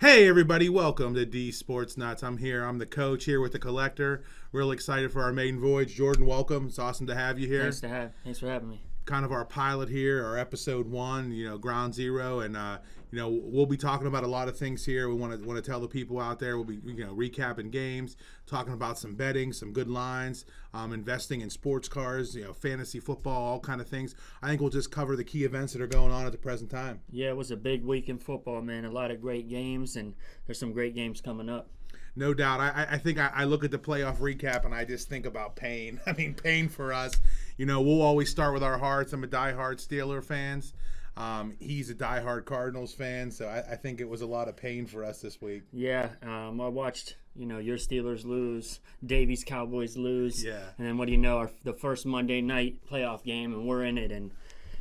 Hey everybody, welcome to Deez Sports Nuts. I'm here. I'm the coach here with the collector. Real excited for our maiden voyage. Jordan, welcome. It's awesome to have you here. Thanks for having me. Kind of our pilot here, our episode 1, ground zero, and we'll be talking about a lot of things here. We want to tell the people out there. We'll be recapping games, talking about some betting, some good lines, investing in sports cars, fantasy football, all kind of things. I think we'll just cover the key events that are going on at the present time. Yeah, it was a big week in football, man. A lot of great games, and there's some great games coming up. No doubt. I think I look at the playoff recap and I just think about pain. I mean, pain for us. We'll always start with our hearts. I'm a diehard Steeler fans. He's a diehard Cardinals fan, so I think it was a lot of pain for us this week. Yeah, I watched, your Steelers lose, Davies Cowboys lose. Yeah. And then what do you know, the first Monday night playoff game, and we're in it, and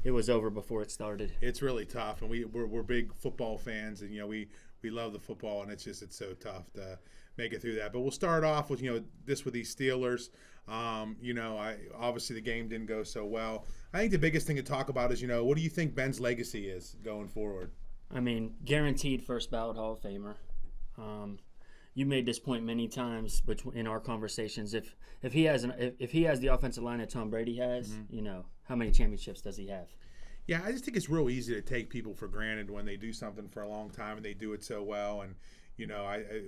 it was over before it started. It's really tough, and we're big football fans, and we love the football, and it's so tough to make it through that. But we'll start off with with these Steelers. Obviously the game didn't go so well. I think the biggest thing to talk about is what do you think Ben's legacy is going forward? I mean, guaranteed first ballot Hall of Famer. You made this point many times in our conversations. If he has the offensive line that Tom Brady has, how many championships does he have? Yeah, I just think it's real easy to take people for granted when they do something for a long time and they do it so well. And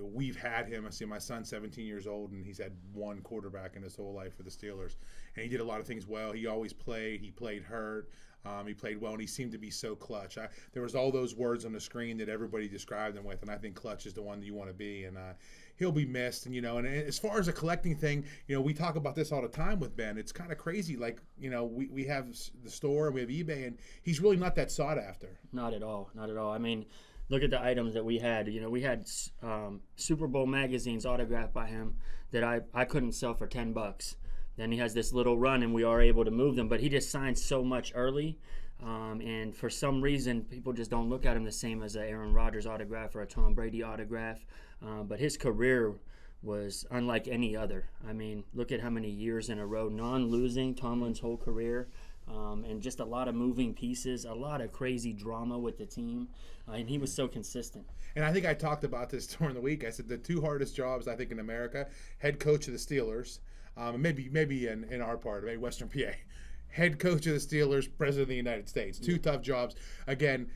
we've had him. I see my son's 17 years old, and he's had one quarterback in his whole life for the Steelers. And he did a lot of things well. He always played. He played hurt. He played well, and he seemed to be so clutch. There was all those words on the screen that everybody described him with, and I think clutch is the one that you want to be. And he'll be missed. And and as far as a collecting thing, we talk about this all the time with Ben. It's kind of crazy. Like we have the store and we have eBay, and he's really not that sought after. Not at all. Not at all. I mean, look at the items that we had. We had Super Bowl magazines autographed by him that I couldn't sell for $10. Then he has this little run, and we are able to move them. But he just signed so much early, and for some reason, people just don't look at him the same as an Aaron Rodgers autograph or a Tom Brady autograph. But his career was unlike any other. I mean, look at how many years in a row, non-losing, Tomlin's whole career. And just a lot of moving pieces, a lot of crazy drama with the team, and he was so consistent. And I think I talked about this during the week. I said the two hardest jobs, I think, in America, head coach of the Steelers, maybe in our part, maybe Western PA, head coach of the Steelers, president of the United States. Two tough jobs. Again,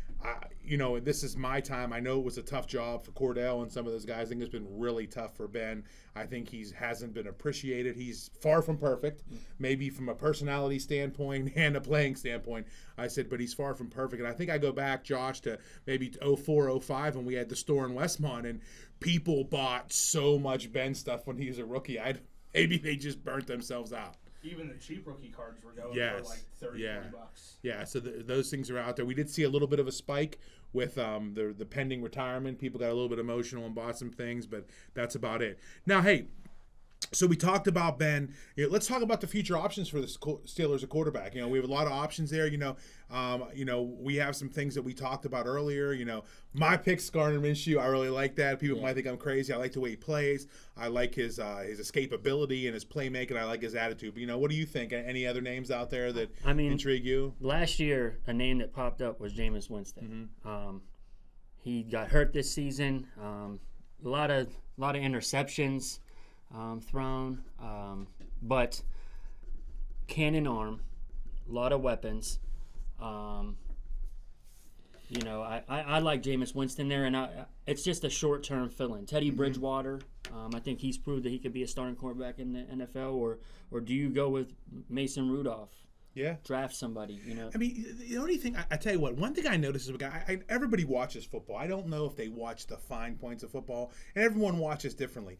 this is my time. I know it was a tough job for Cordell and some of those guys. I think it's been really tough for Ben. I think he hasn't been appreciated. He's far from perfect, maybe from a personality standpoint and a playing standpoint. I said, but he's far from perfect. And I think I go back, Josh, to maybe 04, 05 when we had the store in Westmont, and people bought so much Ben stuff when he was a rookie. Maybe they just burnt themselves out. Even the cheap rookie cards were going for like $30, $40. Yeah, so those things are out there. We did see a little bit of a spike with the pending retirement. People got a little bit emotional and bought some things, but that's about it. Now, hey, so we talked about Ben. Let's talk about the future options for the Steelers at quarterback. We have a lot of options there. We have some things that we talked about earlier. My pick's Gardner Minshew. I really like that. People might think I'm crazy. I like the way he plays. I like his escapability and his playmaking. I like his attitude. But what do you think? Any other names out there that intrigue you? Last year, a name that popped up was Jameis Winston. Mm-hmm. He got hurt this season. A lot of interceptions. Thrown, but cannon arm, a lot of weapons. I like Jameis Winston there, and it's just a short-term fill-in. Teddy Bridgewater, I think he's proved that he could be a starting quarterback in the NFL, or do you go with Mason Rudolph? Yeah. Draft somebody, I mean, the only thing, I tell you what, one thing I notice is everybody watches football. I don't know if they watch the fine points of football, and everyone watches differently.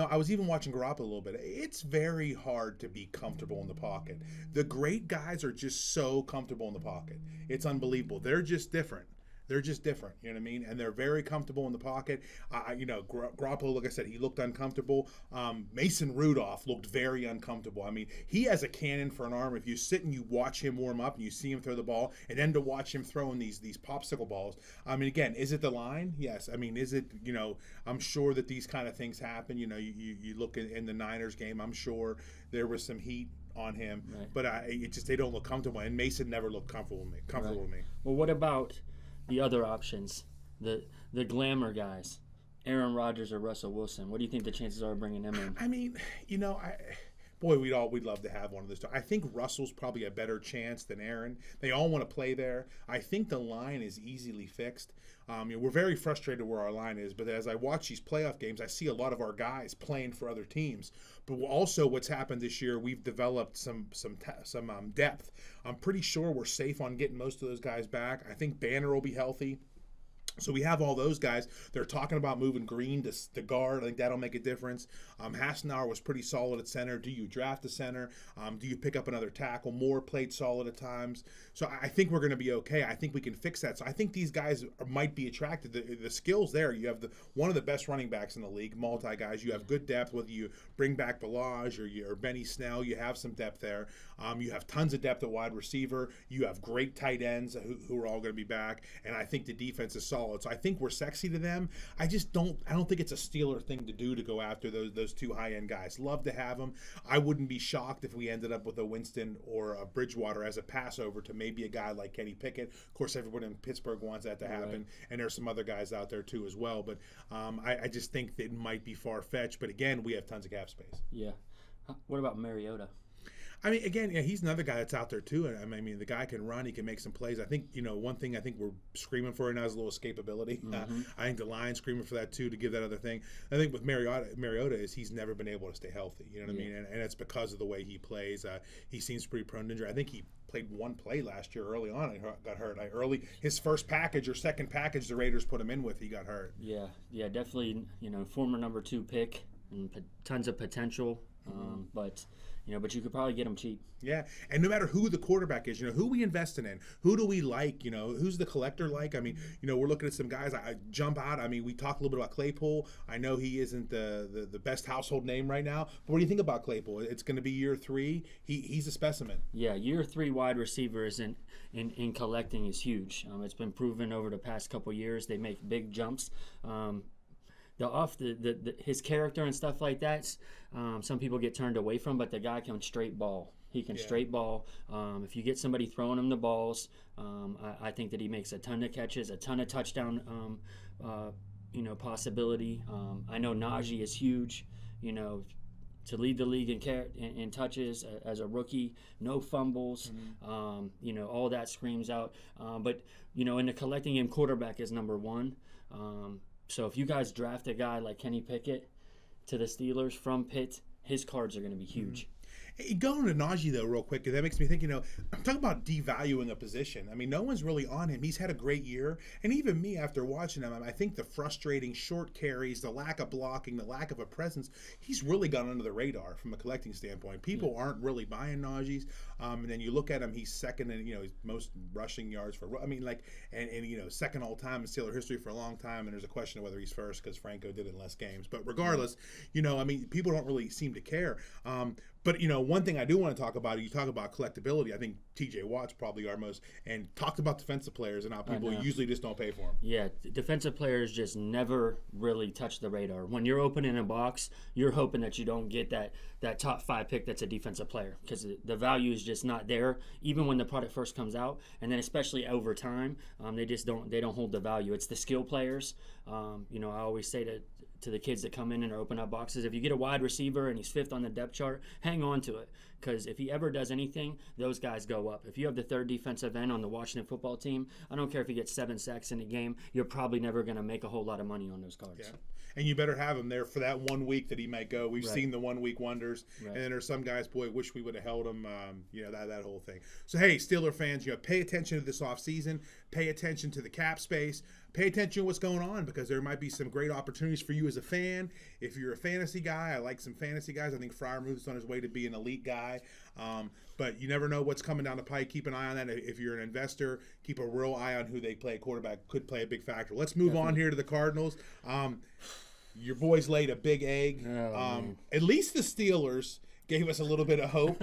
I was even watching Garoppolo a little bit. It's very hard to be comfortable in the pocket. The great guys are just so comfortable in the pocket. It's unbelievable. They're just different. They're just different, you know what I mean? And they're very comfortable in the pocket. Garoppolo, like I said, he looked uncomfortable. Mason Rudolph looked very uncomfortable. I mean, he has a cannon for an arm. If you sit and you watch him warm up and you see him throw the ball, and then to watch him throwing these popsicle balls, I mean, again, is it the line? Yes. I mean, is it, I'm sure that these kind of things happen. You look in the Niners game, I'm sure there was some heat on him. Right. But they don't look comfortable. And Mason never looked comfortable with me. Well, what about the other options, the glamour guys? Aaron Rodgers or Russell Wilson? What do you think the chances are of bringing him in? I mean, boy, we'd love to have one of those two. I think Russell's probably a better chance than Aaron. They all want to play there. I think the line is easily fixed. We're very frustrated where our line is, but as I watch these playoff games, I see a lot of our guys playing for other teams. But also, what's happened this year, we've developed some depth. I'm pretty sure we're safe on getting most of those guys back. I think Banner will be healthy. So we have all those guys. They're talking about moving Green to guard. I think that'll make a difference. Hassenauer was pretty solid at center. Do you draft a center? Do you pick up another tackle? Moore played solid at times. So I think we're going to be okay. I think we can fix that. So I think these guys might be attracted. The skills there. You have one of the best running backs in the league, multi guys. You have good depth. Whether you bring back Balaj or Benny Snell, you have some depth there. You have tons of depth at wide receiver. You have great tight ends who are all going to be back. And I think the defense is solid. So I think we're sexy to them. I don't think it's a Steeler thing to do to go after those two high-end guys. Love to have them. I wouldn't be shocked if we ended up with a Winston or a Bridgewater as a passover to maybe a guy like Kenny Pickett. Of course, everyone in Pittsburgh wants that to happen, right. And there's some other guys out there too as well. But I just think that it might be far-fetched. But again, we have tons of cap space. Yeah. What about Mariota? I mean, again, he's another guy that's out there too. And I mean, the guy can run. He can make some plays. I think, one thing I think we're screaming for right now is a little escapability. Mm-hmm. I think the Lions screaming for that too, to give that other thing. I think with Mariota is he's never been able to stay healthy. You know what I mean? And it's because of the way he plays. He seems pretty prone to injury. I think he played one play last year early on and got hurt. His first package or second package the Raiders put him in with, he got hurt. Yeah, definitely. Former number 2 pick and tons of potential, but you could probably get him cheap. Yeah, and no matter who the quarterback is, who we investing in, who do we like, who's the collector like? I mean, we're looking at some guys. I jump out. I mean, we talked a little bit about Claypool. I know he isn't the best household name right now, but what do you think about Claypool? It's going to be year 3. He's a specimen. Yeah, year 3 wide receivers in collecting is huge. It's been proven over the past couple years. They make big jumps. His character and stuff like that, some people get turned away from, but the guy can straight ball. He can straight ball. If you get somebody throwing him the balls, I think that he makes a ton of catches, a ton of touchdown, possibility. I know Najee is huge, to lead the league in touches as a rookie, no fumbles, all that screams out. But in the collecting game, quarterback is number 1. So if you guys draft a guy like Kenny Pickett to the Steelers from Pitt, his cards are going to be huge. Hey, going to Najee, though, real quick, that makes me think, I'm talking about devaluing a position. I mean, no one's really on him. He's had a great year. And even me, after watching him, I think the frustrating short carries, the lack of blocking, the lack of a presence, he's really gone under the radar from a collecting standpoint. People aren't really buying Najee's. And then you look at him, he's second in, his most rushing yards for, and second all time in Steeler history for a long time. And there's a question of whether he's first because Franco did it in less games. But regardless, people don't really seem to care. But, one thing I do want to talk about, you talk about collectability. I think TJ Watt's probably our most, and talked about defensive players and how people usually just don't pay for them. Yeah, defensive players just never really touch the radar. When you're opening a box, you're hoping that you don't get that top 5 pick that's a defensive player, because the value is just not there, even when the product first comes out. And then especially over time, they don't hold the value. It's the skill players. I always say to the kids that come in and open up boxes, if you get a wide receiver and he's 5th on the depth chart, hang on to it, because if he ever does anything, those guys go up. If you have the 3rd defensive end on the Washington football team, I don't care if he gets 7 sacks in a game, you're probably never going to make a whole lot of money on those cards. Yeah. And you better have him there for that 1 week that he might go. We've seen the 1 week wonders. Right. And then there's some guys, boy, wish we would have held him, that whole thing. So, hey, Steeler fans, pay attention to this offseason. Pay attention to the cap space. Pay attention to what's going on, because there might be some great opportunities for you as a fan. If you're a fantasy guy, I like some fantasy guys. I think Freiermuth's on his way to be an elite guy. But you never know what's coming down the pike. Keep an eye on that. If you're an investor, keep a real eye on who they play. Quarterback could play a big factor. Let's move on here to the Cardinals. Your boys laid a big egg. At least the Steelers gave us a little bit of hope.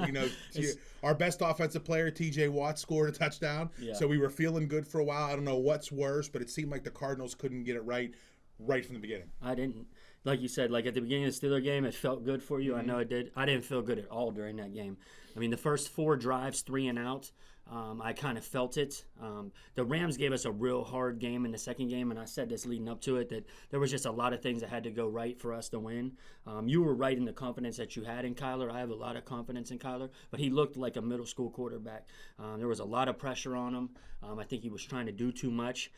Our best offensive player, TJ Watt, scored a touchdown. Yeah. So we were feeling good for a while. I don't know what's worse, but it seemed like the Cardinals couldn't get it right from the beginning. I didn't. Like you said, at the beginning of the Steeler game, it felt good for you. Mm-hmm. I know it did. I didn't feel good at all during that game. I mean, the first 4 drives, 3 and out, I kind of felt it. The Rams gave us a real hard game in the second game, and I said this leading up to it, that there was just a lot of things that had to go right for us to win. You were right in the confidence that you had in Kyler. I have a lot of confidence in Kyler, but he looked like a middle school quarterback. There was a lot of pressure on him. I think he was trying to do too much.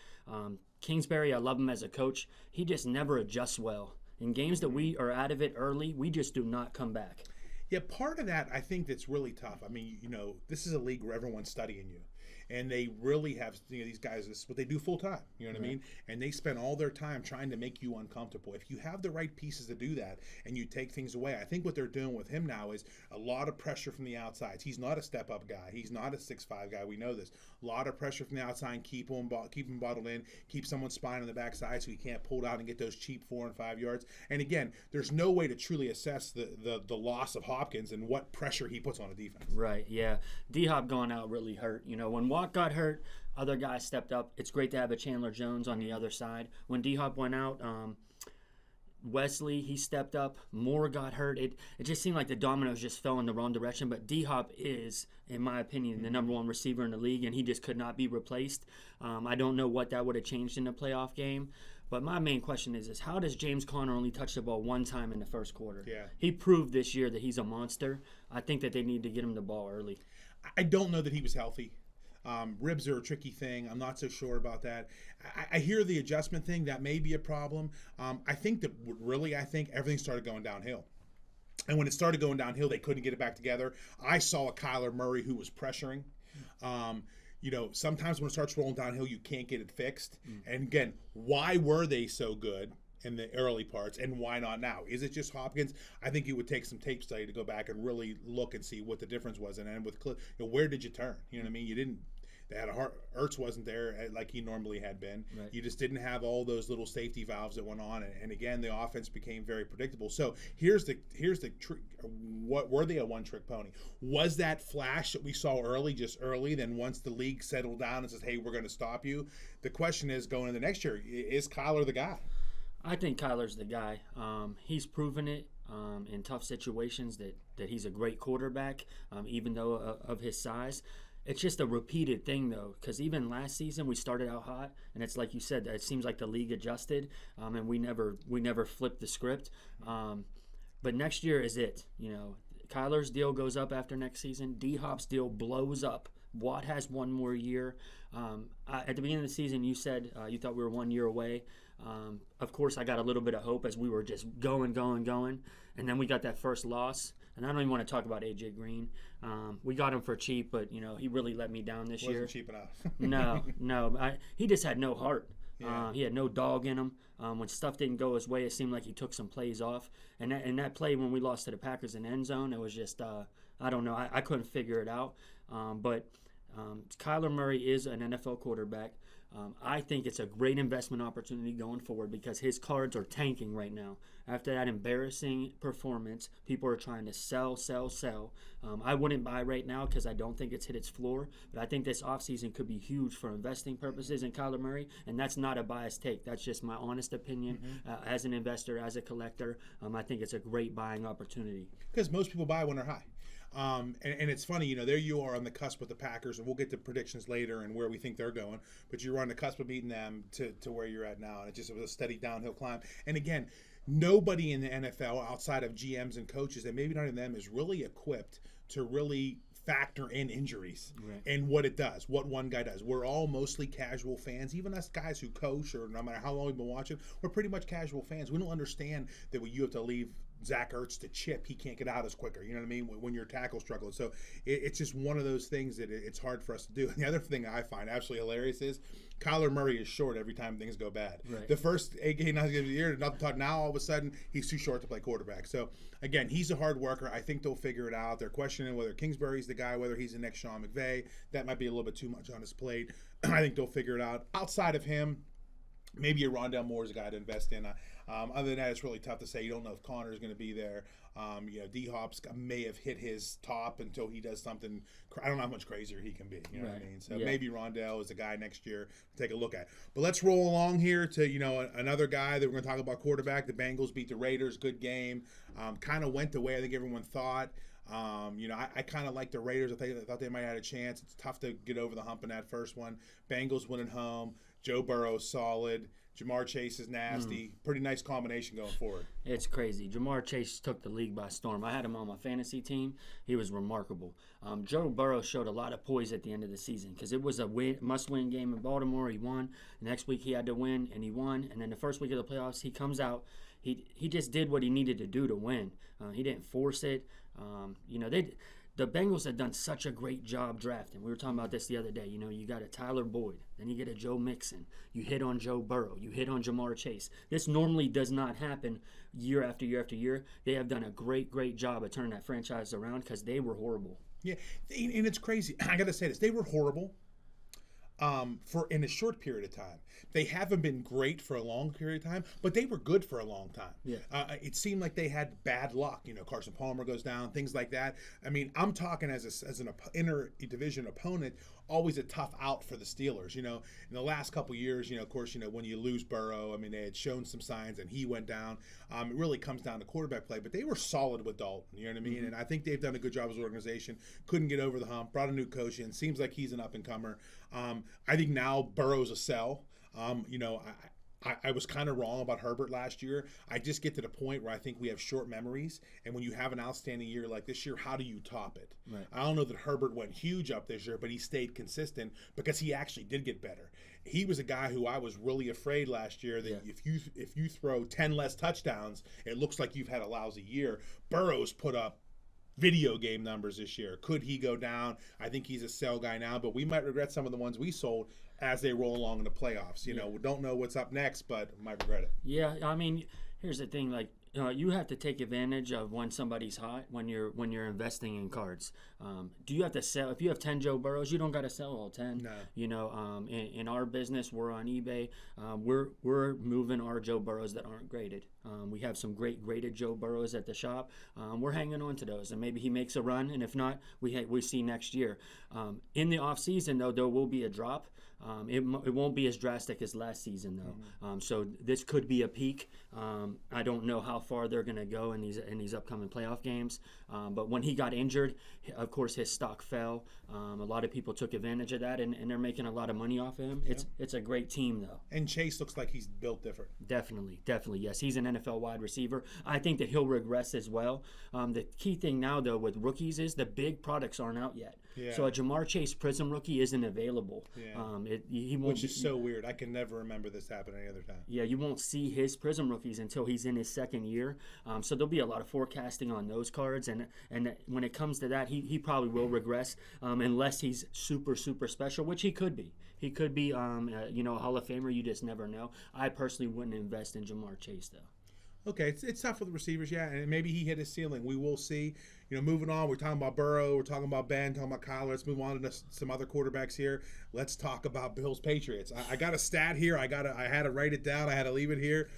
Kingsbury, I love him as a coach. He just never adjusts well. In games that we are out of it early, we just do not come back. Yeah, part of that, I think that's really tough. I mean, this is a league where everyone's studying you. And they really have, these guys, this is what they do full time, you know what I mean? And they spend all their time trying to make you uncomfortable. If you have the right pieces to do that and you take things away, I think what they're doing with him now is a lot of pressure from the outsides. He's not a step-up guy. He's not a 6'5" guy. We know this. A lot of pressure from the outside and keep him bottled in, keep someone's spine on the backside so he can't pull it out and get those cheap 4 and 5 yards. And again, there's no way to truly assess the loss of Hopkins and what pressure he puts on a defense. Right, yeah. D-Hop going out really hurt. When Watt got hurt, other guys stepped up. It's great to have a Chandler Jones on the other side. When D-Hop went out, Wesley, he stepped up. Moore got hurt. It just seemed like the dominoes just fell in the wrong direction. But D-Hop is, in my opinion, the number one receiver in the league, and he just could not be replaced. I don't know what that would have changed in the playoff game. But my main question is how does James Conner only touch the ball one time in the first quarter? Yeah. He proved this year that he's a monster. I think that they need to get him the ball early. I don't know that he was healthy. Ribs are a tricky thing. I'm not so sure about that. I hear the adjustment thing. That may be a problem. I think everything started going downhill. And when it started going downhill, they couldn't get it back together. I saw a Kyler Murray who was pressuring. Sometimes when it starts rolling downhill, you can't get it fixed. And again, why were they so good in the early parts, and why not now? Is it just Hopkins? I think it would take some tape study to go back and really look and see what the difference was. And then with where did you turn? You know what I mean? You didn't. They had Ertz wasn't there like he normally had been. Right. You just didn't have all those little safety valves that went on, and again, the offense became very predictable. So here's the trick. What were they, a one-trick pony? Was that flash that we saw early just early? Then once the league settled down and says, "Hey, we're going to stop you," the question is going into next year: is Kyler the guy? I think Kyler's the guy. He's proven it in tough situations that he's a great quarterback, even though of his size. It's just a repeated thing, though, because even last season we started out hot, and it's like you said, it seems like the league adjusted, and we never flipped the script. But next year is it. Kyler's deal goes up after next season. D-Hop's deal blows up. Watt has one more year. At the beginning of the season, you said you thought we were 1 year away. Of course, I got a little bit of hope as we were just going. And then we got that first loss. And I don't even want to talk about A.J. Green. We got him for cheap, but, he really let me down this year. Wasn't cheap enough. No. He just had no heart. Yeah. He had no dog in him. When stuff didn't go his way, it seemed like he took some plays off. And that play when we lost to the Packers in the end zone, it was just, I don't know. I couldn't figure it out. But Kyler Murray is an NFL quarterback. I think it's a great investment opportunity going forward because his cards are tanking right now. After that embarrassing performance, people are trying to sell. I wouldn't buy right now because I don't think it's hit its floor, but I think this offseason could be huge for investing purposes in Kyler Murray, and that's not a biased take. That's just my honest opinion as an investor, as a collector. I think it's a great buying opportunity. Because most people buy when they're high. And it's funny, there you are on the cusp with the Packers, and we'll get to predictions later and where we think they're going, but you're on the cusp of beating them to where you're at now, and it was a steady downhill climb. And again, nobody in the NFL outside of GMs and coaches, and maybe not even them, is really equipped to really factor in injuries and what it does, what one guy does. We're all mostly casual fans, even us guys who coach, or no matter how long we've been watching, we're pretty much casual fans. We don't understand that when you have to leave Zach Ertz to chip, he can't get out as quicker. You know what I mean? When your tackle struggles. So it's just one of those things that it's hard for us to do. And the other thing I find absolutely hilarious is Kyler Murray is short every time things go bad. Right. The first 8 games of the year, nothing talk. Now all of a sudden he's too short to play quarterback. So again, he's a hard worker. I think they'll figure it out. They're questioning whether Kingsbury's the guy, whether he's the next Sean McVay. That might be a little bit too much on his plate. I think they'll figure it out. Outside of him, maybe a Rondale Moore is a guy to invest in. Other than that, it's really tough to say. You don't know if Conner is going to be there. D-Hop's may have hit his top until he does something. I don't know how much crazier he can be. You know what I mean? So maybe Rondale is the guy next year to take a look at. But let's roll along here to another guy that we're going to talk about, quarterback. The Bengals beat the Raiders. Good game. Kind of went the way I think everyone thought. I kind of like the Raiders. I thought they might have had a chance. It's tough to get over the hump in that first one. Bengals winning home. Joe Burrow's solid. Jamar Chase is nasty. Pretty nice combination going forward. It's crazy. Jamar Chase took the league by storm. I had him on my fantasy team. He was remarkable. Joe Burrow showed a lot of poise at the end of the season because it was a must-win game in Baltimore. He won. The next week he had to win, and he won. And then the first week of the playoffs, he comes out. He just did what he needed to do to win. He didn't force it. The Bengals had done such a great job drafting. We were talking about this the other day. You got a Tyler Boyd, then you get a Joe Mixon. You hit on Joe Burrow. You hit on Jamar Chase. This normally does not happen year after year after year. They have done a great, great job of turning that franchise around because they were horrible. Yeah, and it's crazy. I got to say this. They were horrible for in a short period of time. They haven't been great for a long period of time, but they were good for a long time. Yeah. It seemed like they had bad luck. Carson Palmer goes down, things like that. I mean, I'm talking as an inter-division opponent, always a tough out for the Steelers. In the last couple of years, of course, when you lose Burrow, I mean, they had shown some signs and he went down. It really comes down to quarterback play, but they were solid with Dalton. You know what I mean? Mm-hmm. And I think they've done a good job as an organization. Couldn't get over the hump. Brought a new coach in. Seems like he's an up-and-comer. I think now Burrow's a sell. I was kind of wrong about Herbert last year. I just get to the point where I think we have short memories, and when you have an outstanding year like this year, how do you top it? Right. I don't know that Herbert went huge up this year, but he stayed consistent because he actually did get better. He was a guy who I was really afraid last year that if you throw 10 less touchdowns, it looks like you've had a lousy year. Burrow's put up video game numbers this year. Could he go down? I think he's a sell guy now, but we might regret some of the ones we sold as they roll along in the playoffs. We don't know what's up next, but might regret it. Yeah, I mean, here's the thing, you have to take advantage of when somebody's hot when you're investing in cards. Do you have to sell? If you have 10 Joe Burrows, you don't got to sell all 10. No. In our business, we're on eBay. We're moving our Joe Burrows that aren't graded. We have some great graded Joe Burrows at the shop. We're hanging on to those, and maybe he makes a run, and if not, we see next year. In the off season, though, there will be a drop. It won't be as drastic as last season, though. Mm-hmm. So this could be a peak. I don't know how far they're going to go in these upcoming playoff games. But when he got injured, of course, his stock fell. A lot of people took advantage of that, and they're making a lot of money off of him. Yeah. It's a great team, though. And Chase looks like he's built different. Definitely, yes. He's an NFL wide receiver. I think that he'll regress as well. The key thing now, though, with rookies is the big products aren't out yet. Yeah. So a Jamar Chase Prism rookie isn't available. Yeah. He won't. Which is so weird. I can never remember this happening any other time. Yeah, you won't see his Prism rookies until he's in his second year. So there'll be a lot of forecasting on those cards, and when it comes to that, he probably will regress unless he's super, super special, which he could be. He could be, a Hall of Famer. You just never know. I personally wouldn't invest in Jamar Chase, though. Okay, it's tough for the receivers, yeah, and maybe he hit his ceiling. We will see. Moving on, we're talking about Burrow, we're talking about Ben, talking about Kyler. Let's move on to some other quarterbacks here. Let's talk about Bills Patriots. I got a stat here. I had to write it down. I had to leave it here.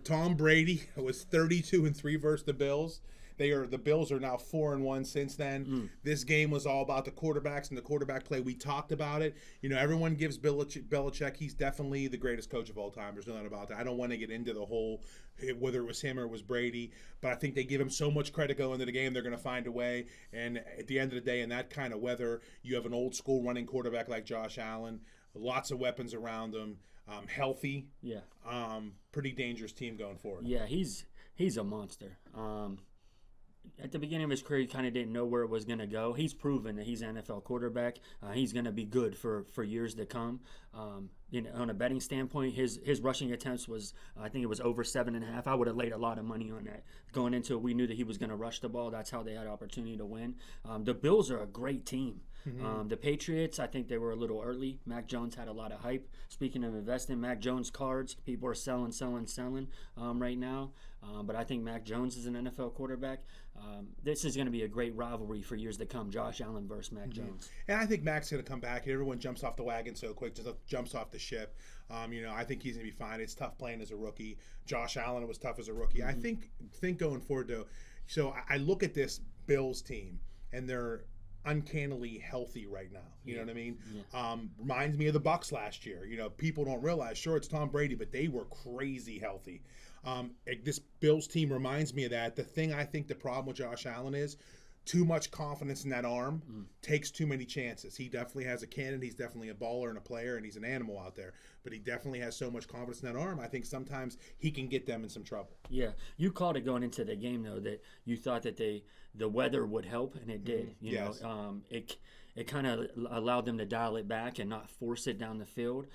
Tom Brady was 32-3 versus the Bills. The Bills are now 4-1 since then. This game was all about the quarterbacks and the quarterback play. We talked about it. Everyone gives Belichick. He's definitely the greatest coach of all time. There's no doubt about that. I don't want to get into the whole whether it was him or it was Brady, but I think they give him so much credit going into the game. They're going to find a way. And at the end of the day, in that kind of weather, you have an old school running quarterback like Josh Allen, lots of weapons around him, healthy. Yeah. Pretty dangerous team going forward. Yeah, he's a monster. At the beginning of his career, he kind of didn't know where it was going to go. He's proven that he's an NFL quarterback. He's going to be good for years to come. On a betting standpoint, his rushing attempts was, I think it was over 7.5. I would have laid a lot of money on that. Going into it, we knew that he was going to rush the ball. That's how they had opportunity to win. The Bills are a great team. Mm-hmm. The Patriots, I think they were a little early. Mac Jones had a lot of hype. Speaking of investing, Mac Jones cards, people are selling right now. But I think Mac Jones is an NFL quarterback. This is going to be a great rivalry for years to come, Josh Allen versus Mac Jones. And I think Mac's going to come back. Everyone jumps off the wagon so quick, just jumps off the ship. I think he's going to be fine. It's tough playing as a rookie. Josh Allen was tough as a rookie. I think going forward, though, so I look at this Bills team, and they're uncannily healthy right now. You know what I mean? Yeah. Reminds me of the Bucs last year. People don't realize, sure, it's Tom Brady, but they were crazy healthy. This Bills team reminds me of that. The thing I think the problem with Josh Allen is, too much confidence in that arm, takes too many chances. He definitely has a cannon. He's definitely a baller and a player, and he's an animal out there. But he definitely has so much confidence in that arm. I think sometimes he can get them in some trouble. Yeah, you called it going into the game though that you thought that the weather would help, and it did. You know, it kind of allowed them to dial it back and not force it down the field.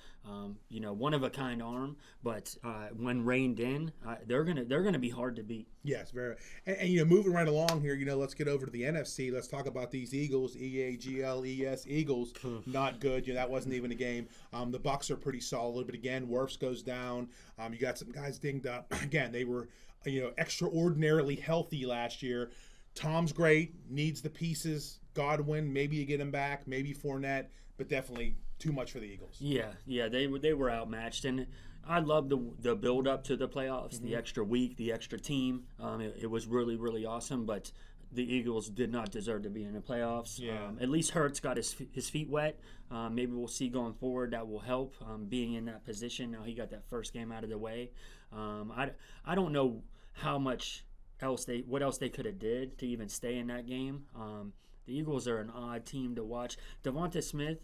You know, one of a kind arm, but when reined in, they're gonna be hard to beat. Yes, very. And you know, moving right along here, you know, let's get over to the NFC. Let's talk about these Eagles, EAGLES Eagles. Not good. You know, that wasn't even a game. The Bucs are pretty solid, but again, Wirfs goes down. You got some guys dinged up. Again, they were, you know, extraordinarily healthy last year. Tom's great, needs the pieces. Godwin, maybe you get him back, maybe Fournette, but definitely too much for the Eagles. Yeah, they were outmatched, and I love the build up to the playoffs, the extra week, the extra team. It was really, really awesome, but the Eagles did not deserve to be in the playoffs. At least Hurts got his feet wet. Maybe we'll see going forward that will help being in that position. Now he got that first game out of the way. I don't know how much what else they could have did to even stay in that game. The Eagles are an odd team to watch. Devonta Smith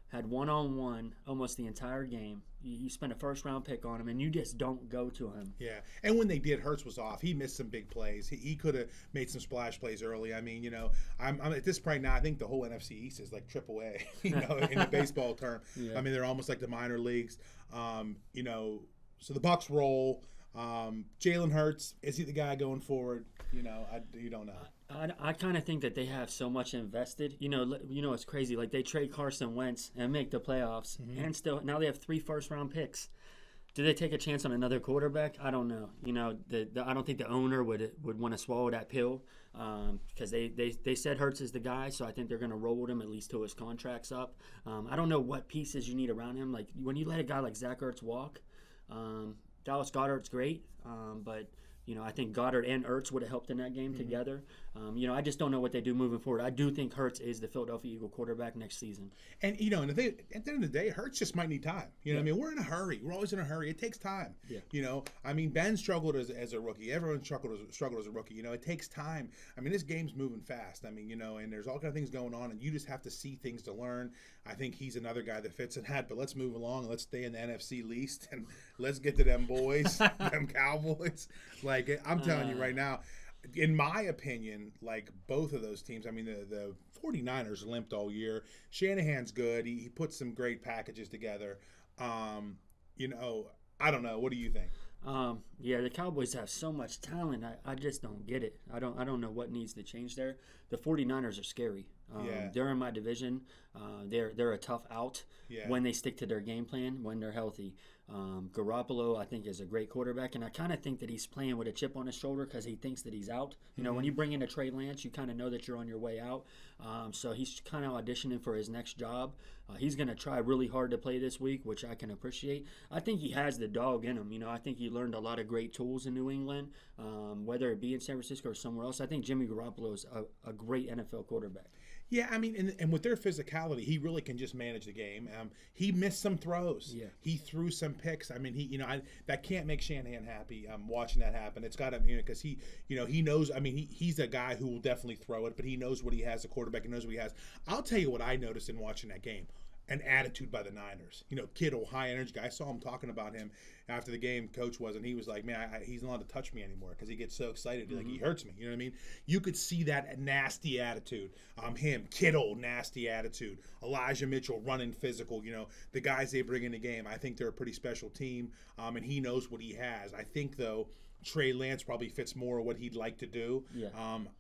had one-on-one almost the entire game. You spent a first-round pick on him, and you just don't go to him. Yeah, and when they did, Hurts was off. He missed some big plays. He could have made some splash plays early. I mean, you know, I'm at this point now, I think the whole NFC East is like AAA, you know, in the baseball term. I mean, they're almost like the minor leagues. You know, so the Bucs roll. Jalen Hurts, is he the guy going forward? You know, you don't know. I kind of think that they have so much invested. You know, it's crazy. Like they trade Carson Wentz and make the playoffs, and still now they have 3 first-round picks. Do they take a chance on another quarterback? I don't know. You know, I don't think the owner would want to swallow that pill because they said Hurts is the guy, so I think they're going to roll with him at least till his contract's up. I don't know what pieces you need around him. Like when you let a guy like Zach Ertz walk, Dallas Goedert's great, but you know, I think Goddard and Ertz would have helped in that game together. You know, I just don't know what they do moving forward. I do think Hurts is the Philadelphia Eagle quarterback next season. And, you know, at the end of the day, Hurts just might need time. You know what I mean? We're in a hurry. We're always in a hurry. It takes time. Yeah. You know, I mean, Ben struggled as a rookie. Everyone struggled as a rookie. You know, it takes time. I mean, this game's moving fast. I mean, you know, and there's all kind of things going on, and you just have to see things to learn. I think he's another guy that fits in that. But let's move along and let's stay in the NFC least, and let's get to them boys, them Cowboys. Like, I'm telling you right now, in my opinion, like both of those teams, I mean, the 49ers limped all year. Shanahan's good. He put some great packages together. You know, I don't know. What do you think? Yeah, the Cowboys have so much talent. I just don't get it. I don't know what needs to change there. The 49ers are scary. They're in my division. They're a tough out when they stick to their game plan, when they're healthy. Garoppolo, I think, is a great quarterback, and I kind of think that he's playing with a chip on his shoulder because he thinks that he's out. You know, when you bring in a Trey Lance, you kind of know that you're on your way out. So he's kind of auditioning for his next job. He's going to try really hard to play this week, which I can appreciate. I think he has the dog in him. You know, I think he learned a lot of great tools in New England, whether it be in San Francisco or somewhere else. I think Jimmy Garoppolo is a great NFL quarterback. Yeah, I mean, and with their physicality, he really can just manage the game. He missed some throws. Yeah. He threw some picks. I mean, that can't make Shanahan happy. Watching that happen, it's got to, you know, because he knows. I mean, he's a guy who will definitely throw it, but he knows what he has. A quarterback, he knows what he has. I'll tell you what I noticed in watching that game. An attitude by the Niners. You know, Kittle, high energy guy. I saw him talking about him after the game. Coach was, and he was like, man, he's not allowed to touch me anymore because he gets so excited. Like, he hurts me. You know what I mean? You could see that nasty attitude. Him, Kittle, nasty attitude. Elijah Mitchell, running physical. You know, the guys they bring in the game. I think they're a pretty special team, and he knows what he has. I think, though, Trey Lance probably fits more of what he'd like to do. Yeah.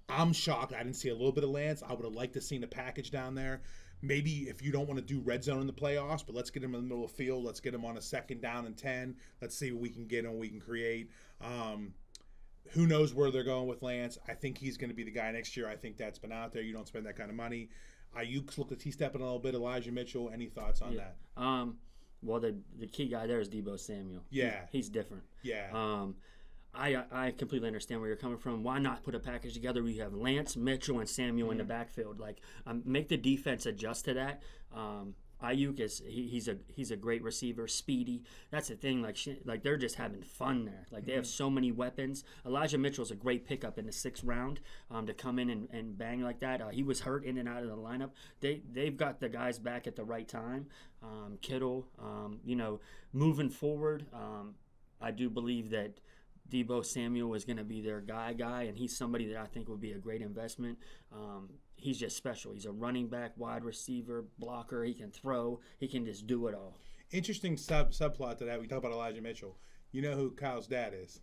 I'm shocked. I didn't see a little bit of Lance. I would have liked to seen a package down there. Maybe if you don't want to do red zone in the playoffs, but let's get him in the middle of the field. Let's get him on a 2nd down and 10. Let's see what we can get and what we can create. Who knows where they're going with Lance? I think he's going to be the guy next year. I think that's been out there. You don't spend that kind of money. Ayuk looked like he's stepping a little bit. Elijah Mitchell. Any thoughts on that? Well, the key guy there is Deebo Samuel. Yeah. He's different. Yeah. I completely understand where you're coming from. Why not put a package together where you have Lance, Mitchell, and Samuel in the backfield? Like, make the defense adjust to that. Ayuk he's a great receiver, speedy. That's the thing. Like they're just having fun there. Like they have so many weapons. Elijah Mitchell's a great pickup in the 6th round to come in and bang like that. He was hurt in and out of the lineup. They've got the guys back at the right time. Kittle, moving forward. I do believe that Deebo Samuel is going to be their guy, and he's somebody that I think would be a great investment. He's just special. He's a running back, wide receiver, blocker. He can throw. He can just do it all. Interesting subplot to that. We talk about Elijah Mitchell. You know who Kyle's dad is?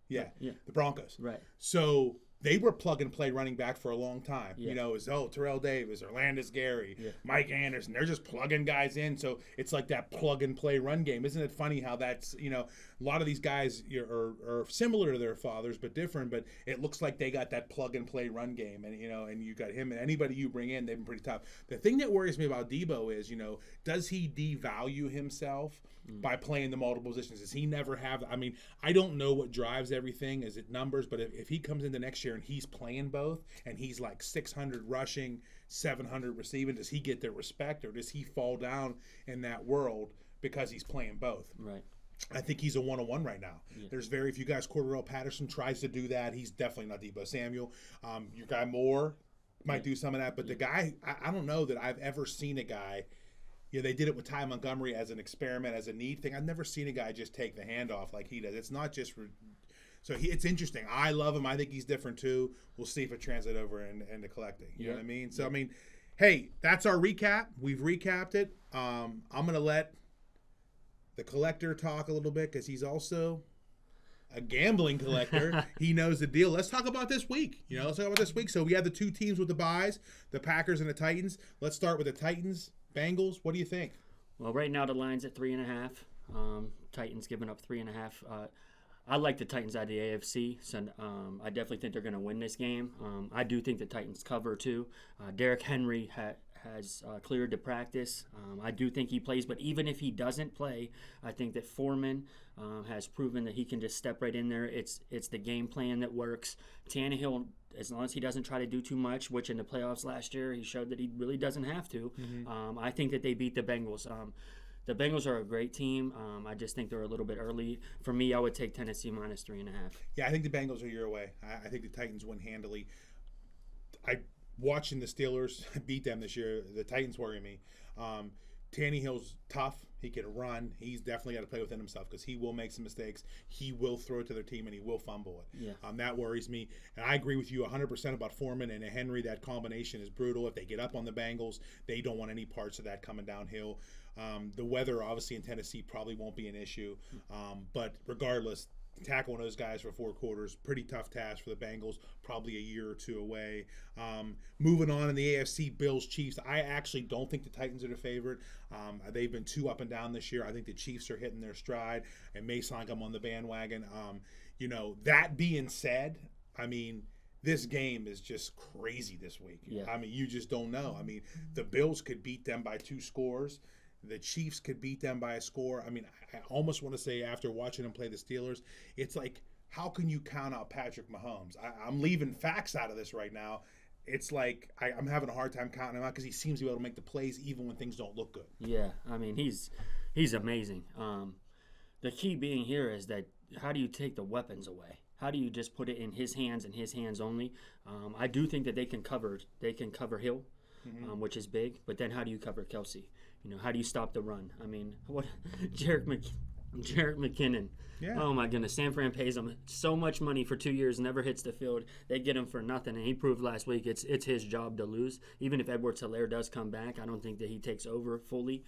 Yeah. The Broncos. Right. So they were plug and play running back for a long time. Yeah. It was Terrell Davis, Orlandis Gary, Mike Anderson. They're just plugging guys in. So it's like that plug and play run game. Isn't it funny how that's, a lot of these guys are similar to their fathers but different, but it looks like they got that plug and play run game. And, and you got him and anybody you bring in, they've been pretty tough. The thing that worries me about Deebo is, does he devalue himself by playing the multiple positions? Does he never have? I mean, I don't know what drives everything. Is it numbers? But if he comes into next year and he's playing both and he's like 600 rushing, 700 receiving, does he get their respect or does he fall down in that world because he's playing both? Right. I think he's a one-on-one right now. Yeah. There's very few guys. Cordell Patterson tries to do that. He's definitely not Deebo Samuel. Your guy Moore might do some of that, but the guy, I don't know that I've ever seen a guy. They did it with Ty Montgomery as an experiment, as a need thing. I've never seen a guy just take the handoff like he does. It's not just so it's interesting. I love him. I think he's different too. We'll see if it translates over into collecting. You know what I mean? So, I mean, hey, that's our recap. We've recapped it. I'm going to let the collector talk a little bit because he's also a gambling collector. He knows the deal. Let's talk about this week. Let's talk about this week. So we have the 2 teams with the buys, the Packers and the Titans. Let's start with the Titans. Bengals, what do you think? Well, right now the line's at 3.5. Titans giving up 3.5. I like the Titans out of the AFC, so I definitely think they're going to win this game. I do think the Titans cover too. Derrick Henry has cleared to practice. I do think he plays, but even if he doesn't play, I think that Foreman has proven that he can just step right in there. It's the game plan that works. Tannehill, as long as he doesn't try to do too much, which in the playoffs last year he showed that he really doesn't have to. I think that they beat the Bengals. The Bengals are a great team. I just think they're a little bit early. For me, I would take Tennessee minus 3.5. Yeah, I think the Bengals are a year away. I think the Titans win handily. Watching the Steelers beat them this year, the Titans worry me. Tannehill's tough. He can run. He's definitely got to play within himself because he will make some mistakes. He will throw it to their team, and he will fumble it. Yeah. That worries me. And I agree with you 100% about Foreman and Henry. That combination is brutal. If they get up on the Bengals, they don't want any parts of that coming downhill. The weather, obviously, in Tennessee probably won't be an issue. But regardless, tackle one of those guys for 4 quarters, pretty tough task for the Bengals, probably a year or 2 away. Moving on in the AFC, Bills, Chiefs. I actually don't think the Titans are the favorite. They've been too up and down this year. I think the Chiefs are hitting their stride, and Mason, I'm on the bandwagon. That being said, I mean, this game is just crazy this week. Yeah. I mean, you just don't know. I mean, the Bills could beat them by 2 scores. The Chiefs could beat them by a score. I mean, I almost want to say after watching them play the Steelers, it's like, how can you count out Patrick Mahomes? I'm leaving facts out of this right now. It's like I'm having a hard time counting him out because he seems to be able to make the plays even when things don't look good. Yeah, I mean, he's amazing. The key being here is that how do you take the weapons away? How do you just put it in his hands and his hands only? I do think that they can cover Hill, which is big, but then how do you cover Kelsey? How do you stop the run? I mean, what Jerick McKinnon. Yeah. Oh my goodness, San Fran pays him so much money for 2 years, never hits the field. They get him for nothing, and he proved last week it's his job to lose. Even if Edwards-Helaire does come back, I don't think that he takes over fully.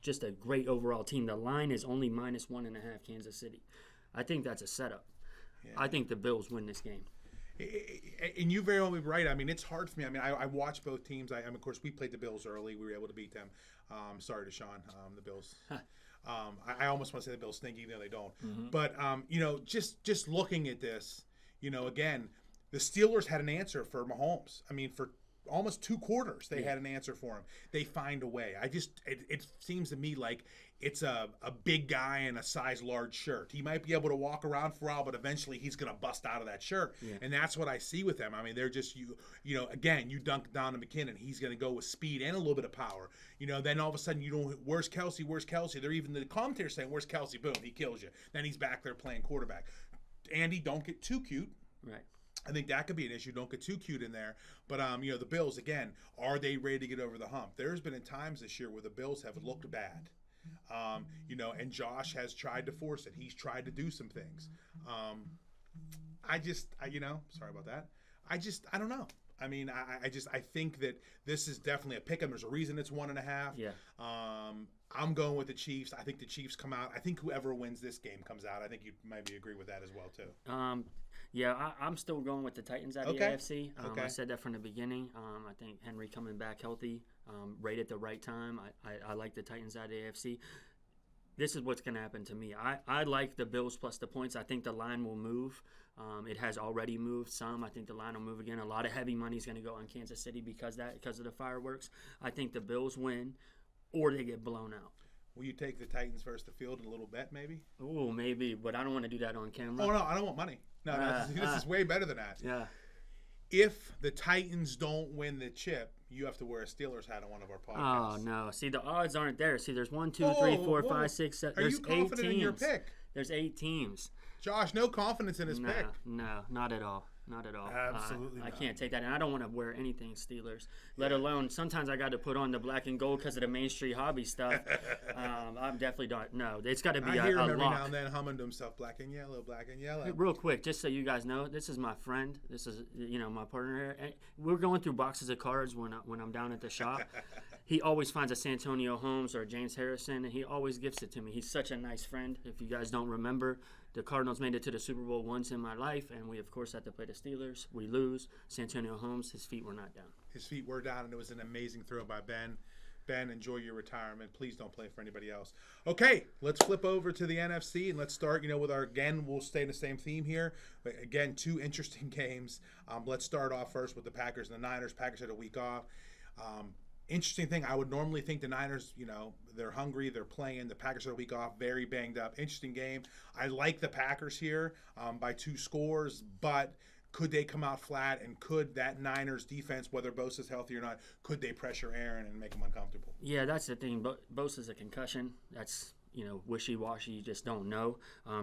Just a great overall team. The line is only minus 1.5 Kansas City. I think that's a setup. Yeah. I think the Bills win this game. And you very well be right. I mean, it's hard for me. I mean, I watched both teams. Of course, we played the Bills early. We were able to beat them. Sorry to Sean, the Bills. I almost want to say the Bills stink, even though they don't. But, just looking at this, again, the Steelers had an answer for Mahomes. I mean, for almost 2 quarters they had an answer for him. They find a way. It seems to me like it's a big guy in a size large shirt. He might be able to walk around for a while, but eventually he's going to bust out of that shirt. Yeah. And that's what I see with them. I mean, they're just, you know, again, you dunk down to McKinnon, he's going to go with speed and a little bit of power. You know, then all of a sudden where's Kelsey? Where's Kelsey? They're even the commentators saying, where's Kelsey? Boom, he kills you. Then he's back there playing quarterback. Andy, don't get too cute. Right. I think that could be an issue. Don't get too cute in there. But, you know, the Bills, again, are they ready to get over the hump? There's been times this year where the Bills have looked bad. You know, and Josh has tried to force it. He's tried to do some things. You know, sorry about that. I don't know. I mean, I think that this is definitely a pick 'em. There's a reason it's 1.5. Yeah. I'm going with the Chiefs. I think the Chiefs come out. I think whoever wins this game comes out. I think you maybe agree with that as well, too. Yeah, I'm still going with the Titans out of the AFC. I said that from the beginning. I think Henry coming back healthy, right at the right time. I like the Titans out of the AFC. This is what's going to happen to me. I like the Bills plus the points. I think the line will move. It has already moved some. I think the line will move again. A lot of heavy money is going to go on Kansas City because of the fireworks. I think the Bills win or they get blown out. Will you take the Titans versus the field in a little bet, maybe? Oh, maybe, but I don't want to do that on camera. Oh, no, I don't want money. No, this is way better than that. Yeah. If the Titans don't win the chip, you have to wear a Steelers hat on one of our podcasts. Oh, no. See, the odds aren't there. See, there's 1, 2, 3, 4, 5, 6, 7. Are you confident in your pick? There's 8 teams. Josh, no confidence in his pick. No, not at all. Not at all. Absolutely not. I can't take that. And I don't want to wear anything Steelers, let alone sometimes I got to put on the black and gold because of the Main Street hobby stuff. I'm definitely not. No, it's got to be I hear him every lock. now and then humming to himself, black and yellow, black and yellow. Real quick, just so you guys know, this is my friend. This is, you know, my partner here. And we're going through boxes of cards when I'm down at the shop. He always finds a Santonio Holmes or a James Harrison, and he always gifts it to me. He's such a nice friend. If you guys don't remember, the Cardinals made it to the Super Bowl once in my life, and we, of course, had to play the Steelers. We lose. Santonio Holmes, his feet were not down. His feet were down, and it was an amazing throw by Ben. Ben, enjoy your retirement. Please don't play for anybody else. Okay, let's flip over to the NFC, and let's start, with again, we'll stay in the same theme here. Again, 2 interesting games. Let's start off first with the Packers and the Niners. Packers had a week off. Interesting thing, I would normally think the Niners, they're hungry, they're playing. The Packers had a week off, very banged up. Interesting game. I like the Packers here by 2 scores, but could they come out flat, and could that Niners defense, whether Bosa's healthy or not, could they pressure Aaron and make him uncomfortable? Yeah, that's the thing. Bosa's a concussion. That's, wishy-washy. You just don't know.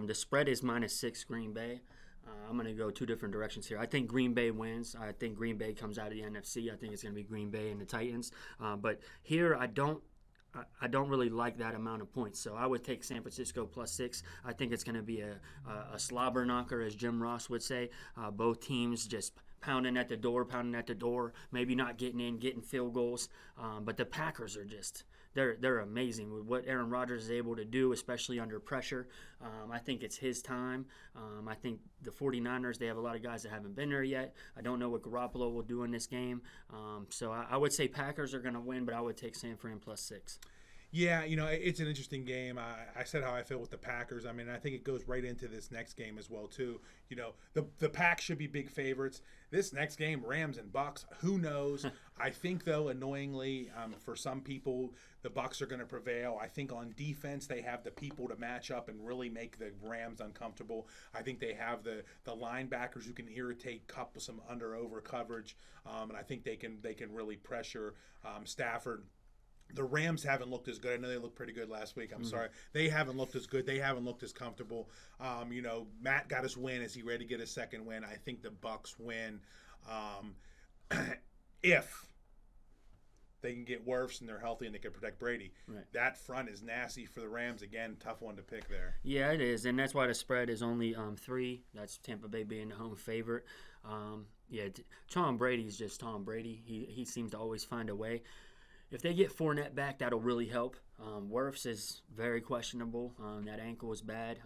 The spread is -6 Green Bay. I'm going to go 2 different directions here. I think Green Bay wins. I think Green Bay comes out of the NFC. I think it's going to be Green Bay and the Titans. But here I don't really like that amount of points. So I would take San Francisco +6. I think it's going to be a slobber knocker, as Jim Ross would say. Both teams just pounding at the door, maybe not getting in, getting field goals. But the Packers are just they're amazing with what Aaron Rodgers is able to do, especially under pressure. I think it's his time. I think the 49ers, they have a lot of guys that haven't been there yet. I don't know what Garoppolo will do in this game. So I would say Packers are going to win, but I would take San Fran +6. Yeah, it's an interesting game. I said how I feel with the Packers. I mean, I think it goes right into this next game as well, too. The Pack should be big favorites. This next game, Rams and Bucks, who knows? I think, though, annoyingly, for some people, the Bucks are going to prevail. I think on defense, they have the people to match up and really make the Rams uncomfortable. I think they have the linebackers who can irritate Kupp with some under-over coverage, and I think they can really pressure Stafford. The Rams haven't looked as good. I know they looked pretty good last week. I'm sorry. They haven't looked as good. They haven't looked as comfortable. Matt got his win. Is he ready to get his second win? I think the Bucks win. If they can get Wirfs and they're healthy and they can protect Brady. Right. That front is nasty for the Rams. Again, tough one to pick there. Yeah, it is. And that's why the spread is only 3. That's Tampa Bay being the home favorite. Tom Brady's just Tom Brady. He seems to always find a way. If they get Fournette back, that'll really help. Wirfs is very questionable. That ankle is bad.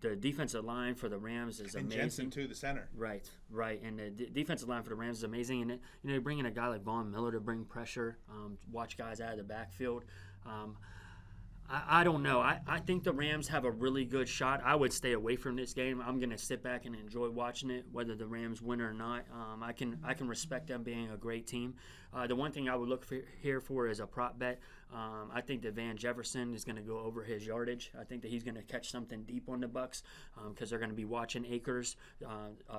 The defensive line for the Rams is amazing. And Jensen, too, the center. Right. And the defensive line for the Rams is amazing. And, you bring in a guy like Von Miller to bring pressure, watch guys out of the backfield. I don't know. I think the Rams have a really good shot. I would stay away from this game. I'm going to sit back and enjoy watching it, whether the Rams win or not. I can respect them being a great team. The one thing I would look here for is a prop bet. I think that Van Jefferson is going to go over his yardage. I think that he's going to catch something deep on the Bucs because they're going to be watching Akers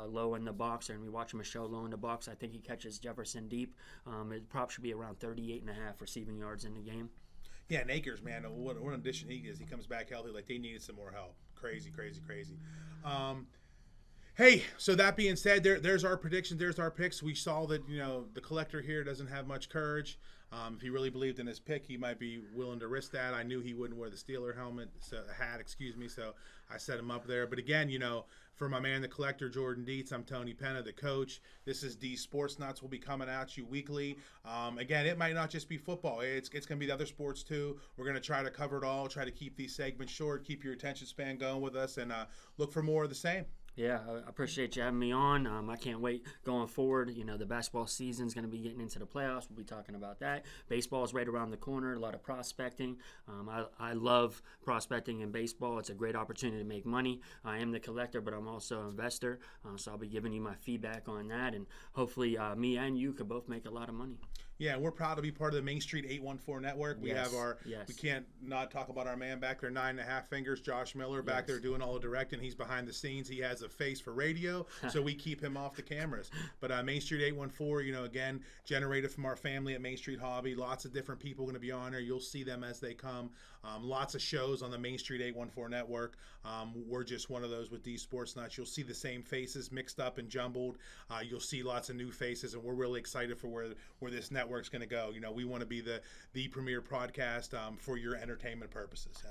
low in the box. They're going to be watching Michelle low in the box. I think he catches Jefferson deep. It prop should be around 38.5 receiving yards in the game. Yeah, and Akers, man, what an addition he is. He comes back healthy. Like, they needed some more help. Crazy. Hey, so that being said, there's our predictions. There's our picks. We saw that, the collector here doesn't have much courage. If he really believed in his pick, he might be willing to risk that. I knew he wouldn't wear the Steeler hat, so I set him up there. But again, for my man, the collector, Jordan Dietz, I'm Tony Penna, the coach. This is Deez Sports Nuts. We'll be coming at you weekly. Again, it might not just be football. It's going to be the other sports too. We're going to try to cover it all, try to keep these segments short, keep your attention span going with us, and look for more of the same. Yeah, I appreciate you having me on. I can't wait going forward. The basketball season is going to be getting into the playoffs. We'll be talking about that. Baseball is right around the corner, a lot of prospecting. I love prospecting in baseball. It's a great opportunity to make money. I am the collector, but I'm also an investor, so I'll be giving you my feedback on that, and hopefully me and you could both make a lot of money. Yeah, we're proud to be part of the Main Street 814 network. We have we can't not talk about our man back there, 9.5 fingers, Josh Miller, back there doing all the directing. He's behind the scenes. He has a face for radio, so we keep him off the cameras. But Main Street 814, again, generated from our family at Main Street Hobby. Lots of different people going to be on there. You'll see them as they come. Lots of shows on the Main Street 814 network. We're just one of those with Deez Sports Nuts. You'll see the same faces mixed up and jumbled. You'll see lots of new faces, and we're really excited for where this network's going to go. We want to be the premier podcast for your entertainment purposes.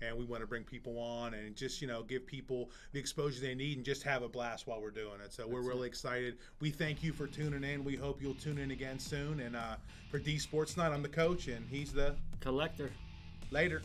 And we want to bring people on and just, give people the exposure they need and just have a blast while we're doing it. So we're really excited. We thank you for tuning in. We hope you'll tune in again soon. And for Deez Sports Nut, I'm the coach, and he's the collector. Later.